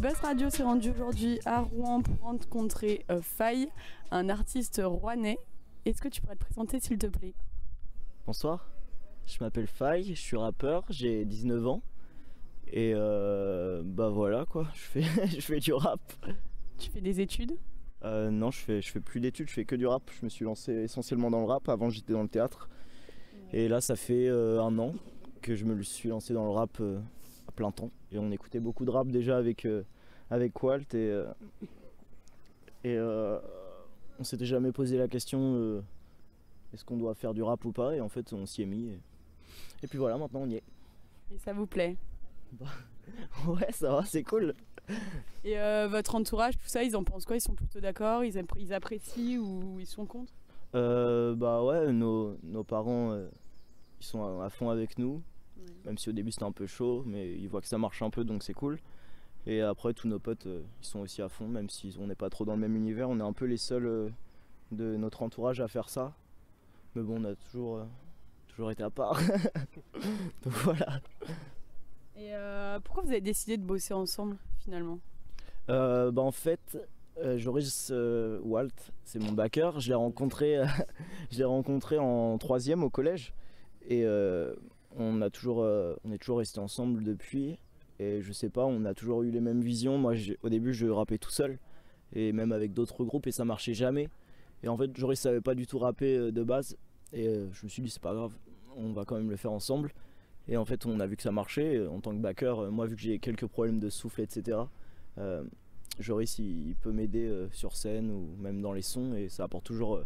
Buzz Radio s'est rendu aujourd'hui à Rouen pour rencontrer Faye, un artiste rouennais. Est-ce que tu pourrais te présenter s'il te plaît? Bonsoir, je m'appelle Faye, je suis rappeur, j'ai 19 ans. Et bah voilà quoi, je fais du rap. Tu fais des études? Non, je fais plus d'études, je fais que du rap. Je me suis lancé essentiellement dans le rap, avant j'étais dans le théâtre. Et là ça fait 1 an que je me suis lancé dans le rap à plein temps. Et on écoutait beaucoup de rap déjà avec Walt et on s'était jamais posé la question est-ce qu'on doit faire du rap ou pas, et en fait on s'y est mis. Et puis voilà, maintenant on y est. Et ça vous plaît? Ouais, ça va, c'est cool. Et votre entourage, tout ça, ils en pensent quoi? Ils sont plutôt d'accord? Ils apprécient ou ils sont contre? Bah ouais, nos parents ils sont à fond avec nous, Ouais. même si au début c'était un peu chaud, mais ils voient que ça marche un peu donc c'est cool. Et après tous nos potes ils sont aussi à fond, même si on n'est pas trop dans le même univers, on est un peu les seuls de notre entourage à faire ça. Mais bon, on a toujours été à part. Donc voilà. Et pourquoi vous avez décidé de bosser ensemble finalement? Bah en fait, Joris Walt, c'est mon backer. Je l'ai rencontré en 3e au collège. Et on est toujours restés ensemble depuis. Et je sais pas, on a toujours eu les mêmes visions. Moi, au début, je rappais tout seul. Et même avec d'autres groupes, et ça marchait jamais. Et en fait, Joris savait pas du tout rapper de base. Et je me suis dit, c'est pas grave, on va quand même le faire ensemble. Et en fait, on a vu que ça marchait. En tant que backer, moi, vu que j'ai quelques problèmes de souffle, etc., Joris, il peut m'aider sur scène ou même dans les sons. Et ça apporte toujours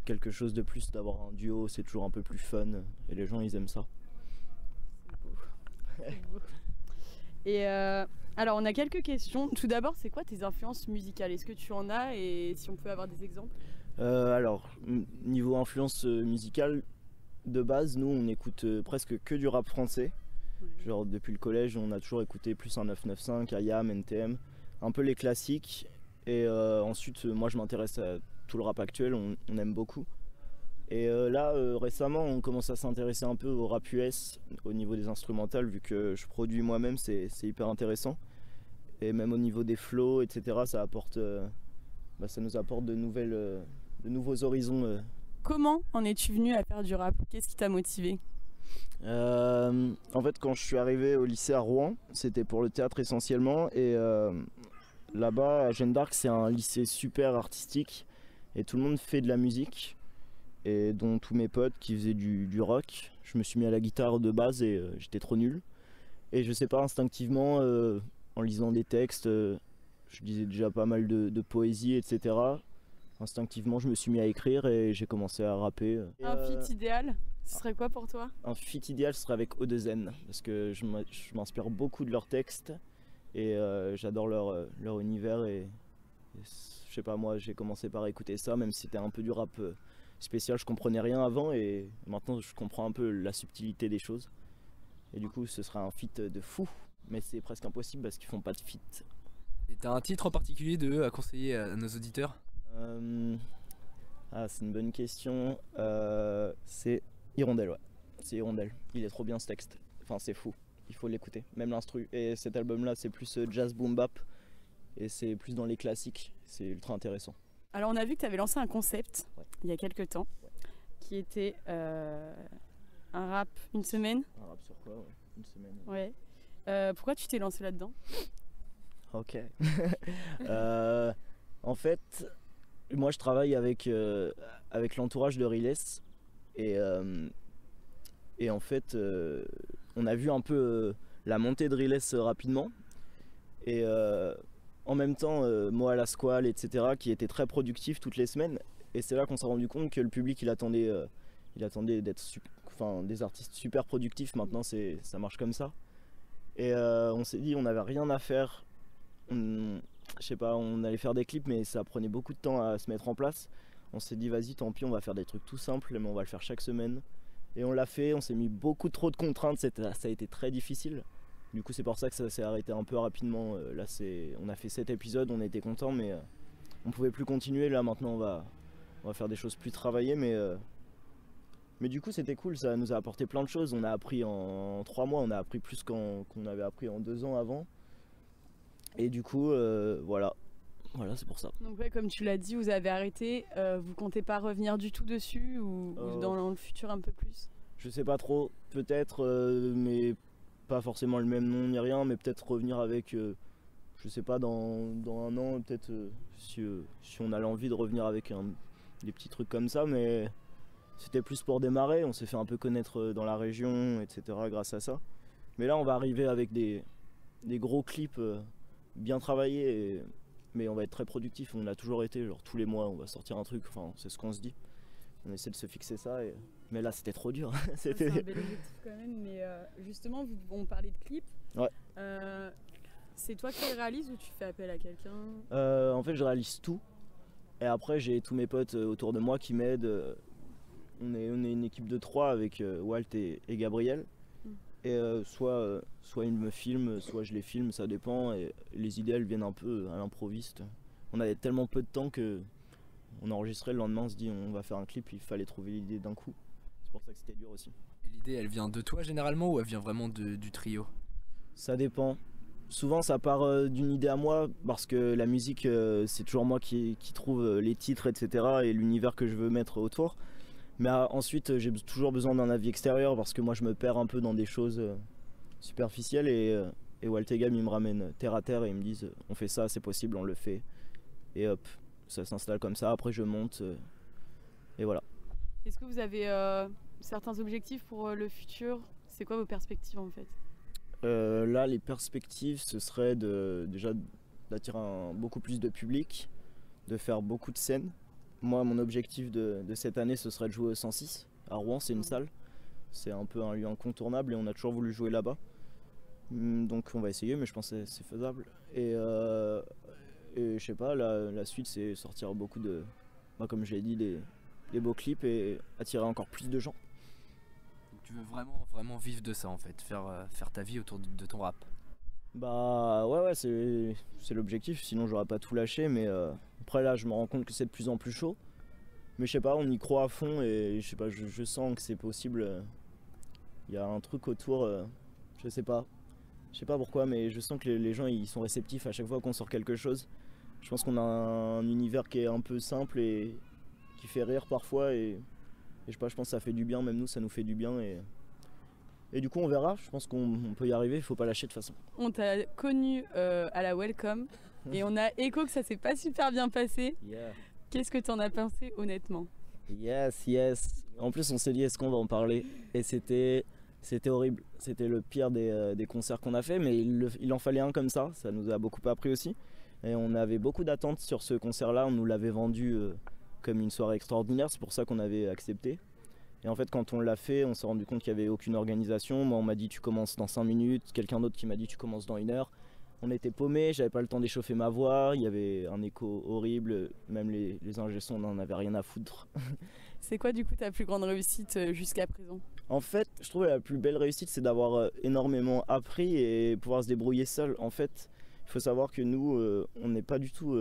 quelque chose de plus d'avoir un duo. C'est toujours un peu plus fun. Et les gens, ils aiment ça. C'est beau. Et alors, on a quelques questions. Tout d'abord, c'est quoi tes influences musicales? Est-ce que tu en as, et si on peut avoir des exemples? Alors, niveau influence musicale, de base, nous, on écoute presque que du rap français. Ouais. Genre, depuis le collège, on a toujours écouté plus un 995, IAM, NTM, un peu les classiques. Et ensuite, moi, je m'intéresse à tout le rap actuel, on aime beaucoup. Et là, récemment, on commence à s'intéresser un peu au rap US, au niveau des instrumentales, vu que je produis moi-même, c'est hyper intéressant. Et même au niveau des flows, etc., ça nous apporte de nouveaux horizons. Comment en es-tu venu à faire du rap? Qu'est-ce qui t'a motivé? En fait, quand je suis arrivé au lycée à Rouen, c'était pour le théâtre essentiellement. Et là-bas, à Jeanne d'Arc, c'est un lycée super artistique. Et tout le monde fait de la musique. Et dont tous mes potes qui faisaient du rock. Je me suis mis à la guitare de base et j'étais trop nul. Et je sais pas, instinctivement, en lisant des textes, je lisais déjà pas mal de poésie, etc. Instinctivement, je me suis mis à écrire et j'ai commencé à rapper. Un feat idéal, ce serait quoi pour toi? Un feat idéal, ce serait avec O2N, parce que je m'inspire beaucoup de leurs textes et j'adore leur univers. Et je sais pas, moi j'ai commencé par écouter ça, même si c'était un peu du rap spécial, je comprenais rien avant, et maintenant je comprends un peu la subtilité des choses. Et du coup, ce serait un feat de fou, mais c'est presque impossible parce qu'ils font pas de feat. Et t'as un titre en particulier à conseiller à nos auditeurs? C'est une bonne question. C'est Hirondelle, ouais. C'est Hirondelle. Il est trop bien ce texte. Enfin, c'est fou. Il faut l'écouter. Même l'instru. Et cet album-là, c'est plus jazz boom bap. Et c'est plus dans les classiques. C'est ultra intéressant. Alors, on a vu que tu avais lancé un concept il y a quelques temps, Ouais. qui était un rap une semaine. Un rap sur quoi, ouais. Une semaine. Ouais. Pourquoi tu t'es lancé là-dedans? Ok. En fait, moi je travaille avec l'entourage de Riles. Et en fait, on a vu un peu la montée de Riles rapidement. Et en même temps, Moa la Squale, etc., qui était très productif toutes les semaines. Et c'est là qu'on s'est rendu compte que le public, il attendait d'être des artistes super productifs. Maintenant, ça marche comme ça. Et on s'est dit, on n'avait rien à faire. Je sais pas, on allait faire des clips, mais ça prenait beaucoup de temps à se mettre en place. On s'est dit, vas-y, tant pis, on va faire des trucs tout simples, mais on va le faire chaque semaine. Et on l'a fait, on s'est mis beaucoup trop de contraintes, ça a été très difficile. Du coup, c'est pour ça que ça s'est arrêté un peu rapidement. Là, on a fait 7 épisodes, on était contents, mais on pouvait plus continuer. Là, maintenant, on va faire des choses plus travaillées, mais du coup, c'était cool, ça nous a apporté plein de choses. On a appris en 3 mois, on a appris plus qu'on avait appris en 2 ans avant. Et du coup, voilà, c'est pour ça. Donc ouais, comme tu l'as dit, vous avez arrêté. Vous comptez pas revenir du tout dessus ou dans le futur un peu plus? Je sais pas trop, peut-être, mais pas forcément le même nom ni rien, mais peut-être revenir avec, je sais pas, dans un an, peut-être si on a l'envie de revenir avec des petits trucs comme ça, mais c'était plus pour démarrer. On s'est fait un peu connaître dans la région, etc. grâce à ça. Mais là, on va arriver avec des gros clips bien travaillés, mais on va être très productif. On a toujours été, genre tous les mois, on va sortir un truc, enfin, c'est ce qu'on se dit. On essaie de se fixer ça, mais là c'était trop dur. C'est un bel objectif quand même, mais justement, on parlait de clips. Ouais. C'est toi qui les réalises ou tu fais appel à quelqu'un? En fait, je réalise tout. Et après, j'ai tous mes potes autour de moi qui m'aident. On est une équipe de 3 avec Walt et Gabriel. Et soit ils me filment, soit je les filme, ça dépend. Et les idées, elles viennent un peu à l'improviste. On avait tellement peu de temps que on enregistrait, le lendemain on se dit on va faire un clip, il fallait trouver l'idée d'un coup. C'est pour ça que c'était dur aussi. Et l'idée, elle vient de toi généralement ou elle vient vraiment du trio? Ça dépend. Souvent ça part d'une idée à moi parce que la musique c'est toujours moi qui trouve les titres, etc. et l'univers que je veux mettre autour. Mais ensuite j'ai toujours besoin d'un avis extérieur parce que moi je me perds un peu dans des choses superficielles et Walt et Gab ils me ramènent terre à terre et ils me disent on fait ça, c'est possible, on le fait. Et hop, ça s'installe comme ça, après je monte et voilà. Est-ce que vous avez certains objectifs pour le futur? C'est quoi vos perspectives en fait? Là les perspectives ce serait déjà d'attirer beaucoup plus de public, de faire beaucoup de scènes. Moi mon objectif de cette année ce serait de jouer au 106 à Rouen, c'est une salle. C'est un peu un lieu incontournable et on a toujours voulu jouer là-bas. Donc on va essayer mais je pense que c'est faisable. Et je sais pas, la suite c'est sortir beaucoup de, comme je l'ai dit, des beaux clips et attirer encore plus de gens. Donc tu veux vraiment vivre de ça en fait, faire ta vie autour de ton rap? Bah ouais c'est l'objectif, sinon j'aurais pas tout lâché, mais après là je me rends compte que c'est de plus en plus chaud. Mais je sais pas, on y croit à fond et je sais pas, je sens que c'est possible. Il y a un truc autour, je sais pas pourquoi, mais je sens que les gens ils sont réceptifs à chaque fois qu'on sort quelque chose. Je pense qu'on a un univers qui est un peu simple et qui fait rire parfois et je sais pas, je pense que ça fait du bien, même nous ça nous fait du bien et du coup on verra, je pense qu'on peut y arriver, il faut pas lâcher de toute façon. On t'a connu à la Welcome et on a écho que ça s'est pas super bien passé. Yeah. Qu'est-ce que t'en as pensé honnêtement? Yes. En plus on s'est dit est-ce qu'on va en parler et c'était horrible. C'était le pire des concerts qu'on a fait, mais il en fallait un comme ça nous a beaucoup appris aussi. Et on avait beaucoup d'attentes sur ce concert-là, on nous l'avait vendu comme une soirée extraordinaire, c'est pour ça qu'on avait accepté. Et en fait quand on l'a fait, on s'est rendu compte qu'il n'y avait aucune organisation. Moi on m'a dit tu commences dans 5 minutes, quelqu'un d'autre qui m'a dit tu commences dans 1 heure. On était paumés, j'avais pas le temps d'échauffer ma voix, il y avait un écho horrible, même les ingé sons n'en avaient rien à foutre. C'est quoi du coup ta plus grande réussite jusqu'à présent? En fait, je trouve la plus belle réussite c'est d'avoir énormément appris et pouvoir se débrouiller seul. En fait, il faut savoir que nous, on n'est pas du tout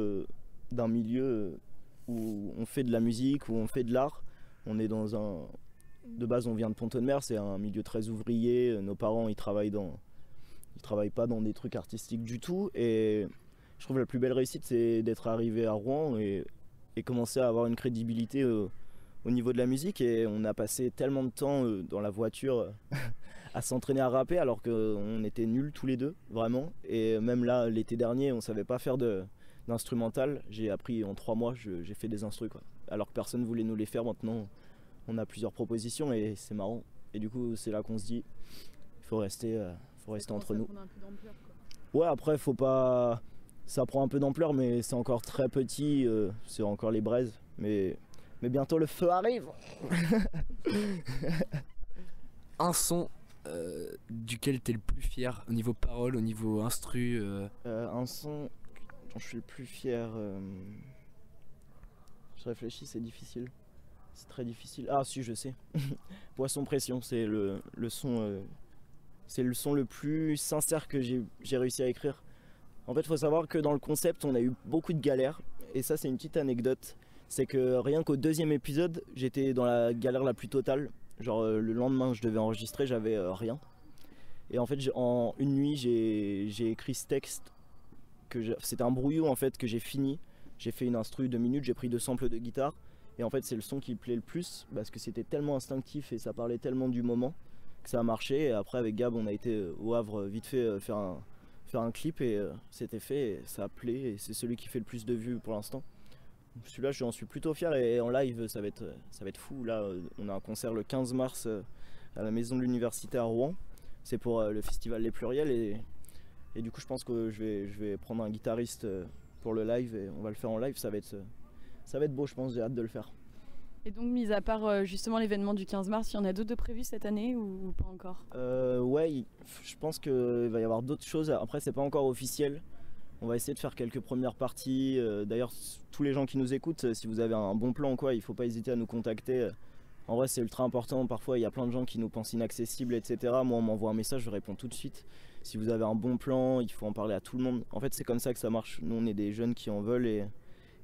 d'un milieu où on fait de la musique, où on fait de l'art. On est dans un... De base, on vient de Pont-de-Mer, c'est un milieu très ouvrier. Nos parents, ils travaillent pas dans des trucs artistiques du tout. Et je trouve la plus belle réussite, c'est d'être arrivé à Rouen et commencer à avoir une crédibilité au niveau de la musique. Et on a passé tellement de temps dans la voiture à s'entraîner à rapper alors qu'on était nuls tous les deux, vraiment. Et même là, l'été dernier, on savait pas faire d'instrumental. J'ai appris en 3 mois, j'ai fait des instrus, quoi. Alors que personne voulait nous les faire. Maintenant, on a plusieurs propositions et c'est marrant. Et du coup, c'est là qu'on se dit, il faut rester entre nous. Un peu d'ampleur, quoi. Ouais, après, faut pas... Ça prend un peu d'ampleur, mais c'est encore très petit. C'est encore les braises. Mais bientôt, le feu arrive. Un son duquel t'es le plus fier au niveau parole, au niveau instru Un son dont je suis le plus fier. Je réfléchis, c'est difficile. C'est très difficile. Ah si, je sais. Poisson Pression, c'est le son. C'est le son le plus sincère que j'ai réussi à écrire. En fait, il faut savoir que dans le concept, on a eu beaucoup de galères. Et ça, c'est une petite anecdote. C'est que rien qu'au 2e épisode, j'étais dans la galère la plus totale. Genre le lendemain, je devais enregistrer, j'avais rien. Et en fait, en une nuit, j'ai écrit ce texte c'était un brouillon en fait que j'ai fini. J'ai fait une instru 2 minutes, j'ai pris 2 samples de guitare. Et en fait c'est le son qui me plaît le plus parce que c'était tellement instinctif et ça parlait tellement du moment que ça a marché. Et après avec Gab on a été au Havre vite fait faire un clip et c'était fait et ça a plu et c'est celui qui fait le plus de vues pour l'instant. Celui-là j'en suis plutôt fier et en live ça va être fou. Là on a un concert le 15 mars à la maison de l'université à Rouen. C'est pour le festival Les Pluriels et du coup je pense que je vais prendre un guitariste pour le live et on va le faire en live. Ça va être beau, je pense, j'ai hâte de le faire. Et donc, mis à part justement l'événement du 15 mars, il y en a d'autres de prévus cette année ou pas encore? Ouais, je pense qu'il va y avoir d'autres choses. Après, c'est pas encore officiel. On va essayer de faire quelques premières parties. D'ailleurs, tous les gens qui nous écoutent, si vous avez un bon plan, quoi, il faut pas hésiter à nous contacter. En vrai, c'est ultra important. Parfois, il y a plein de gens qui nous pensent inaccessibles, etc. Moi, on m'envoie un message, je réponds tout de suite. Si vous avez un bon plan, il faut en parler à tout le monde. En fait, c'est comme ça que ça marche. Nous, on est des jeunes qui en veulent et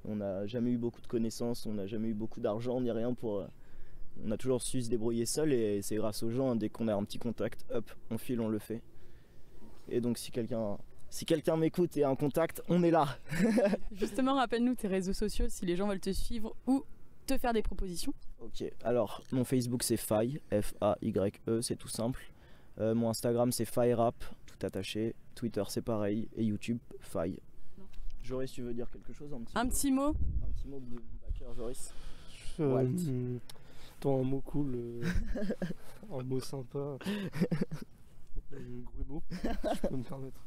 on n'a jamais eu beaucoup de connaissances, on n'a jamais eu beaucoup d'argent ni rien pour... On a toujours su se débrouiller seul et c'est grâce aux gens, dès qu'on a un petit contact, hop, on file, on le fait. Et donc si quelqu'un m'écoute et a un contact, on est là. Justement, rappelle-nous tes réseaux sociaux si les gens veulent te suivre ou te faire des propositions. Ok, alors mon Facebook c'est Faye, F-A-Y-E, c'est tout simple. Mon Instagram c'est FayeRap, tout attaché. Twitter c'est pareil et YouTube Faye. Joris, tu veux dire quelque chose? Un petit mot? Un petit mot de mon backer, Joris. Attends, un mot cool, un mot sympa. Grumeau, si je peux me permettre.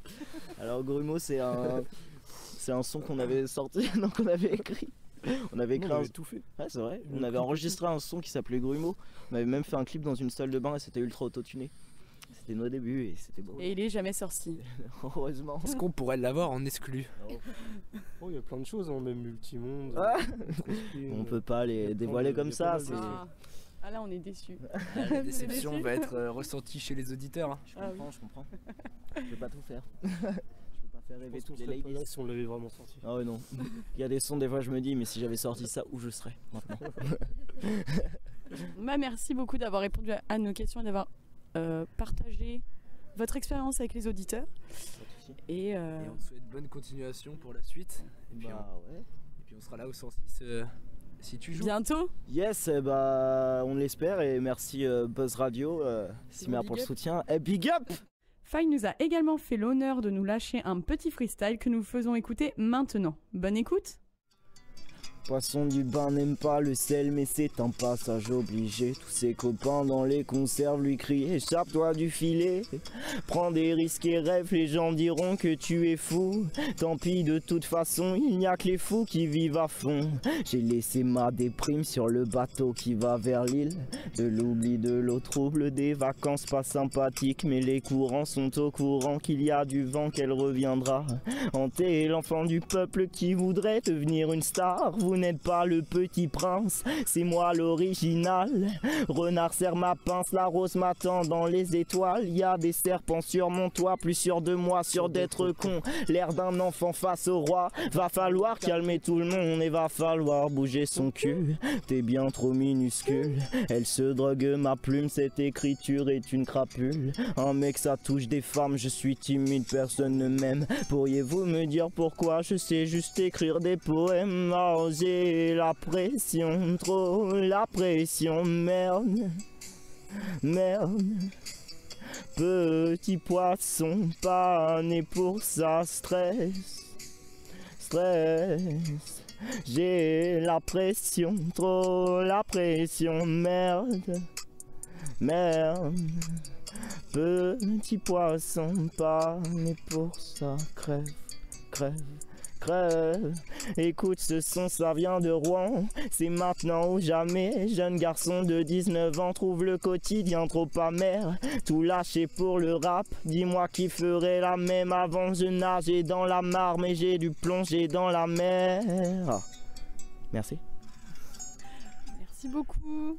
Alors Grumeau, c'est un son qu'on avait sorti, non, qu'on avait écrit. On avait écrit tout fait. Ouais, c'est vrai. On avait enregistré un son qui s'appelait Grumeau. On avait même fait un clip dans une salle de bain et c'était ultra autotuné. C'était nos débuts et c'était beau. Et il est jamais sorti. Heureusement. Est-ce qu'on pourrait l'avoir en exclu? Oh, il y a plein de choses, hein, même Multimonde. On peut pas les dévoiler comme ça. Ah là, on est déçus. La déception va être ressentie chez les auditeurs. Je comprends. Je peux pas tout faire. Je peux pas faire rêver toutes les ladies. Si on l'avait vraiment sorti. Ah ouais, non. Il y a des sons, des fois, je me dis, mais si j'avais sorti ça, où je serais maintenant? Merci beaucoup d'avoir répondu à nos questions et d'avoir partagé votre expérience avec les auditeurs. Et on te souhaite bonne continuation pour la suite. Et puis on sera là au 106 si tu joues. Bientôt. Yes, on l'espère et merci Buzz Radio, Simère pour le soutien. Et big up! Faye nous a également fait l'honneur de nous lâcher un petit freestyle que nous faisons écouter maintenant. Bonne écoute! Poisson du bain n'aime pas le sel mais c'est un passage obligé. Tous ses copains dans les conserves lui crient échappe-toi du filet. Prends des risques et rêve, les gens diront que tu es fou. Tant pis de toute façon, il n'y a que les fous qui vivent à fond. J'ai laissé ma déprime sur le bateau qui va vers l'île. De l'oubli, de l'eau trouble, des vacances pas sympathiques. Mais les courants sont au courant qu'il y a du vent, qu'elle reviendra. Hanter l'enfant du peuple qui voudrait devenir une star. Vous n'êtes pas le petit prince, c'est moi l'original. Renard serre ma pince, la rose m'attend dans les étoiles. Y a des serpents sur mon toit, plus sûr de moi, sûr d'être con. L'air d'un enfant face au roi. Va falloir calmer tout le monde et va falloir bouger son cul. T'es bien trop minuscule, elle se drogue ma plume. Cette écriture est une crapule. Un mec ça touche des femmes, je suis timide, personne ne m'aime. Pourriez-vous me dire pourquoi je sais juste écrire des poèmes? Oh, j'ai la pression, trop la pression, merde, merde. Petit poisson, pas né pour ça, stress, stress. J'ai la pression, trop la pression, merde, merde. Petit poisson, pas né pour ça, crève, crève. Crève. Écoute ce son, ça vient de Rouen. C'est maintenant ou jamais. Jeune garçon de 19 ans trouve le quotidien trop amer. Tout lâché pour le rap. Dis-moi qui ferait la même. Avant je nageais dans la mare, mais j'ai dû plonger dans la mer. Merci. Merci beaucoup.